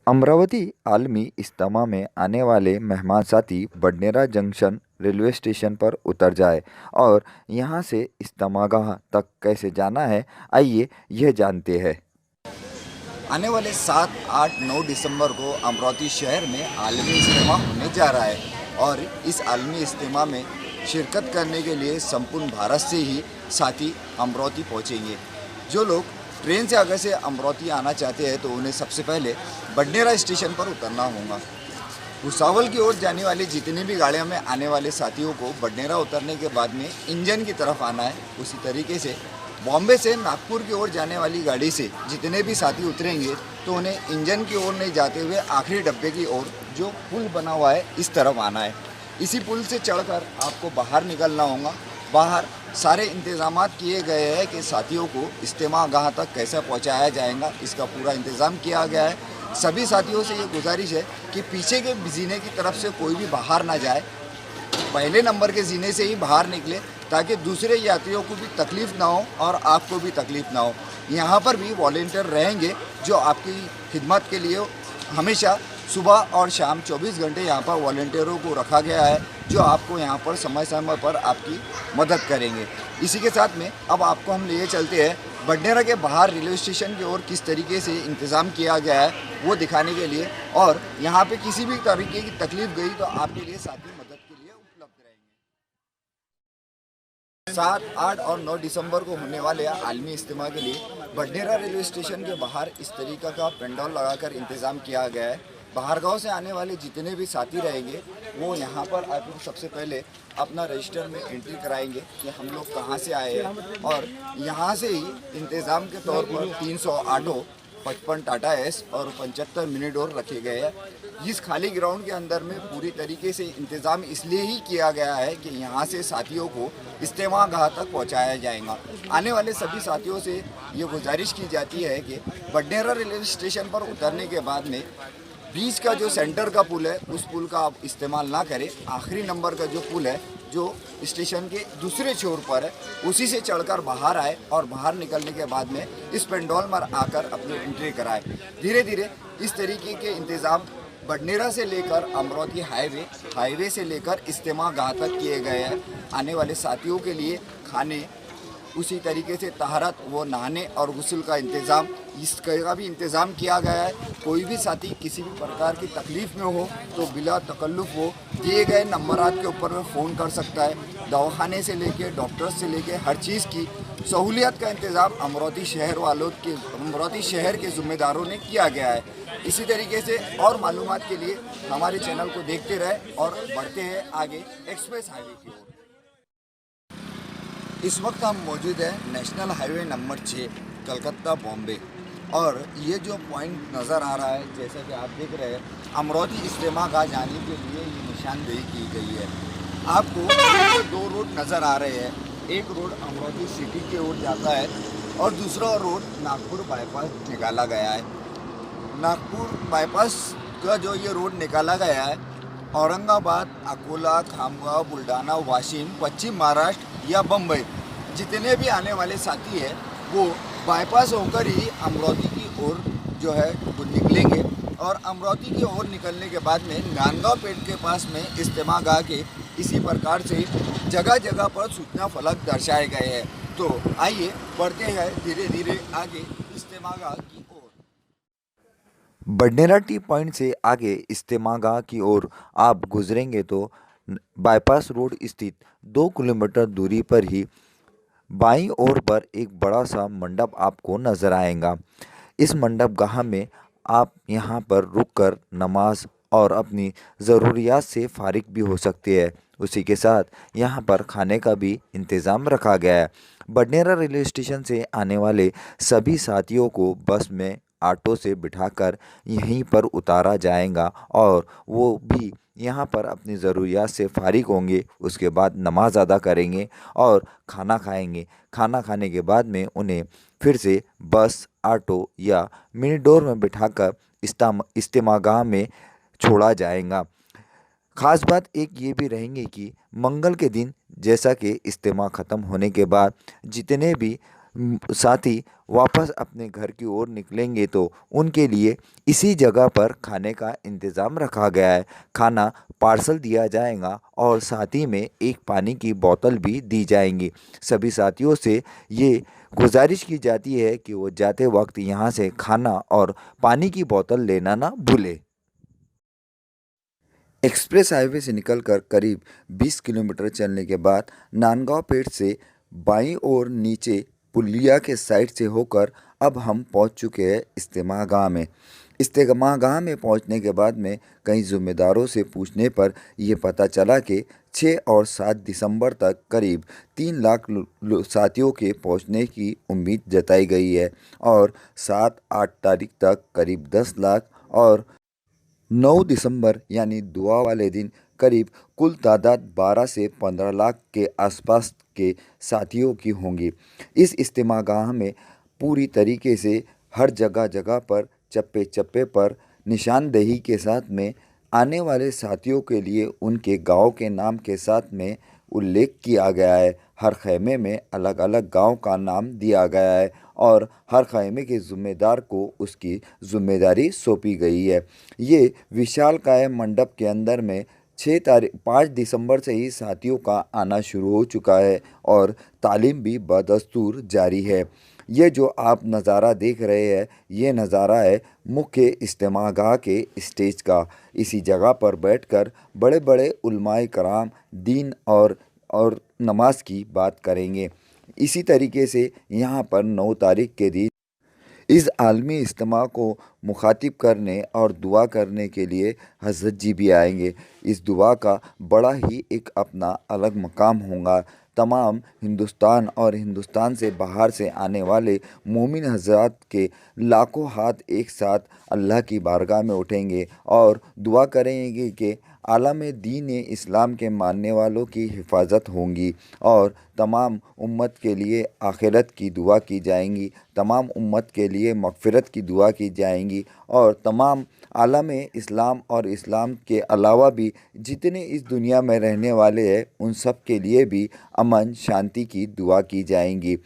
अमरावती आलमी इज्तिमा में आने वाले मेहमान साथी बडनेरा जंक्शन रेलवे स्टेशन पर उतर जाए और यहां से इज्तिमागाह तक कैसे जाना है, आइए यह जानते हैं। आने वाले 7, 8, 9 दिसंबर को अमरावती शहर में आलमी इज्तिमा होने जा रहा है और इस आलमी इज्तिमा में शिरकत करने के लिए संपूर्ण भारत से ही साथी अमरावती पहुंचेंगे। जो लोग ट्रेन से अगर से अमरावती आना चाहते हैं तो उन्हें सबसे पहले बडनेरा स्टेशन पर उतरना होगा। भुसावल की ओर जाने वाली जितनी भी गाड़ियों में आने वाले साथियों को बडनेरा उतरने के बाद में इंजन की तरफ आना है। उसी तरीके से बॉम्बे से नागपुर की ओर जाने वाली गाड़ी से जितने भी साथी उतरेंगे तो उन्हें इंजन की ओर नहीं जाते हुए आखिरी डब्बे की ओर जो पुल बना हुआ है इस तरफ आना है। इसी पुल से चढ़कर आपको बाहर निकलना होगा। बाहर सारे इंतज़ामात किए गए हैं कि साथियों को इज्तिमागाह तक कैसे पहुंचाया जाएगा, इसका पूरा इंतज़ाम किया गया है। सभी साथियों से ये गुजारिश है कि पीछे के जीने की तरफ से कोई भी बाहर ना जाए, पहले नंबर के जीने से ही बाहर निकले ताकि दूसरे यात्रियों को भी तकलीफ़ ना हो और आपको भी तकलीफ़ ना हो। यहाँ पर भी वॉलेंटियर रहेंगे जो आपकी खिदमत के लिए हमेशा सुबह और शाम 24 घंटे यहाँ पर वॉलेंटियरों को रखा गया है जो आपको यहाँ पर समय समय पर आपकी मदद करेंगे। इसी के साथ में अब आपको हम लिए चलते हैं बडनेरा के बाहर रेलवे स्टेशन की ओर किस तरीके से इंतज़ाम किया गया है वो दिखाने के लिए, और यहाँ पे किसी भी तरीके की तकलीफ गई तो आपके लिए साथी मदद के लिए उपलब्ध रहेंगे। 7, 8 और 9 दिसंबर को होने वाले आलमी इज्तिमा के लिए बडनेरा रेलवे स्टेशन के बाहर इस तरीका का पेंडॉल लगाकर इंतज़ाम किया गया है। बाहर गांव से आने वाले जितने भी साथी रहेंगे वो यहाँ पर आकर सबसे पहले अपना रजिस्टर में एंट्री कराएंगे कि हम लोग कहाँ से आए हैं, और यहाँ से ही इंतज़ाम के तौर पर 300 ऑटो, 55 टाटा एस और 75 मिनी डोर रखे गए हैं। इस खाली ग्राउंड के अंदर में पूरी तरीके से इंतज़ाम इसलिए ही किया गया है कि यहाँ से साथियों को इज्तिमागाह तक पहुँचाया जाएगा। आने वाले सभी साथियों से ये गुजारिश की जाती है कि बडनेरा रेलवे स्टेशन पर उतरने के बाद में बीच का जो सेंटर का पुल है उस पुल का आप इस्तेमाल ना करें। आखिरी नंबर का जो पुल है जो स्टेशन के दूसरे छोर पर है उसी से चढ़कर बाहर आए और बाहर निकलने के बाद में इस पेंडोल में आकर अपनी एंट्री कराए। धीरे धीरे इस तरीके के इंतज़ाम बडनेरा से लेकर अमरावती हाईवे से लेकर इज्तिमागाह तक किए गए हैं। आने वाले साथियों के लिए खाने, उसी तरीके से तहरत वो नहाने और गुस्ल का इंतज़ाम, इसका भी इंतज़ाम किया गया है। कोई भी साथी किसी भी प्रकार की तकलीफ़ में हो तो बिला तकल्लुफ़ वो दिए गए नंबरात के ऊपर में फ़ोन कर सकता है। दवाखाने से लेके डॉक्टर्स से लेके हर चीज़ की सहूलियत का इंतज़ाम अमरावती शहर के ज़िम्मेदारों ने किया गया है। इसी तरीके से और मालूमात के लिए हमारे चैनल को देखते रहें और बढ़ते हैं आगे एक्सप्रेस हाईवे की ओर। इस वक्त हम मौजूद हैं national highway number 6 Calcutta Bombay, और ये जो पॉइंट नज़र आ रहा है जैसा कि आप देख रहे हैं अमरावती इज्तिमागाह जाने के लिए ये निशानदेही की गई है। आपको दो रोड नज़र आ रहे हैं, एक रोड अमरावती सिटी की ओर जाता है और दूसरा रोड नागपुर बाईपास निकाला गया है। नागपुर बाईपास का जो ये रोड निकाला गया है औरंगाबाद, अकोला, खामगांव, बुल्ढाना, वाशिम, पश्चिम महाराष्ट्र या बम्बई जितने भी आने वाले साथी हैं वो बाईपास होकर ही अमरावती की ओर जो है वो निकलेंगे, और अमरावती की ओर निकलने के बाद में नांदगांव पेट के पास में इज्तिमागाह के इसी प्रकार से जगह जगह पर सूचना फलक दर्शाए गए हैं। तो आइए बढ़ते हैं धीरे धीरे आगे इज्तिमागाह की ओर। बडनेरा टी पॉइंट से आगे इज्तिमागाह की ओर आप गुजरेंगे तो बाईपास रोड स्थित 2 किलोमीटर दूरी पर ही बाईं ओर पर एक बड़ा सा मंडप आपको नज़र आएगा। इस मंडप गाह में आप यहाँ पर रुककर नमाज और अपनी ज़रूरियात से फारिग भी हो सकते हैं। उसी के साथ यहाँ पर खाने का भी इंतज़ाम रखा गया है। बडनेरा रेलवे स्टेशन से आने वाले सभी साथियों को बस में ऑटो से बिठाकर यहीं पर उतारा जाएगा और वो भी यहाँ पर अपनी ज़रूरियात से फारिग होंगे। उसके बाद नमाज अदा करेंगे और खाना खाएंगे। खाना खाने के बाद में उन्हें फिर से बस, ऑटो या मिनी डोर में बिठाकर इज्तिमागाह में छोड़ा जाएगा। ख़ास बात एक ये भी रहेंगी कि मंगल के दिन जैसा कि इज्तिमा ख़त्म होने के बाद जितने भी साथी वापस अपने घर की ओर निकलेंगे तो उनके लिए इसी जगह पर खाने का इंतज़ाम रखा गया है। खाना पार्सल दिया जाएगा और साथ ही में एक पानी की बोतल भी दी जाएंगी। सभी साथियों से ये गुजारिश की जाती है कि वो जाते वक्त यहाँ से खाना और पानी की बोतल लेना ना भूले। एक्सप्रेस हाईवे से निकलकर करीब 20 किलोमीटर चलने के बाद नांदगांव पेठ से बाईं ओर नीचे पुलिया के साइड से होकर अब हम पहुंच चुके हैं इस्तेमागाह में। इस्तेमागाह में पहुंचने के बाद में कई ज़िम्मेदारों से पूछने पर यह पता चला कि 6 और 7 दिसंबर तक करीब 3 लाख साथियों के पहुंचने की उम्मीद जताई गई है और 7-8 तारीख तक करीब 10 लाख और 9 दिसंबर यानी दुआ वाले दिन करीब कुल तादाद 12 से 15 लाख के आसपास के साथियों की होंगी। इस इज्तिमागाह में पूरी तरीके से हर जगह जगह पर चप्पे चप्पे पर निशानदेही के साथ में आने वाले साथियों के लिए उनके गांव के नाम के साथ में उल्लेख किया गया है। हर खैमे में अलग अलग गांव का नाम दिया गया है और हर खैमे के ज़िम्मेदार को उसकी ज़िम्मेदारी सौंपी गई है। ये विशालकाय मंडप के अंदर में 5 दिसंबर से ही साथियों का आना शुरू हो चुका है और तालीम भी बदस्तूर जारी है। ये जो आप नज़ारा देख रहे हैं, ये नज़ारा है मुख्य इज्तिमागाह के स्टेज का। इसी जगह पर बैठकर बड़े बड़े उलमाए कराम दीन और नमाज की बात करेंगे। इसी तरीके से यहाँ पर 9 तारीख के दिन इस आलमी इज्तिमा को मुखातिब करने और दुआ करने के लिए हज़रत जी भी आएंगे। इस दुआ का बड़ा ही एक अपना अलग मकाम होगा। तमाम हिंदुस्तान और हिंदुस्तान से बाहर से आने वाले मोमिन हज़रात के लाखों हाथ एक साथ अल्लाह की बारगाह में उठेंगे और दुआ करेंगे कि आलम दीन इस्लाम के मानने वालों की हिफाजत होंगी और तमाम उम्मत के लिए आखिरत की दुआ की जाएंगी, तमाम उम्मत के लिए मग़फ़िरत की दुआ की जाएंगी और तमाम आलम इस्लाम और इस्लाम के अलावा भी जितने इस दुनिया में रहने वाले हैं उन सब के लिए भी अमन शांति की दुआ की जाएंगी।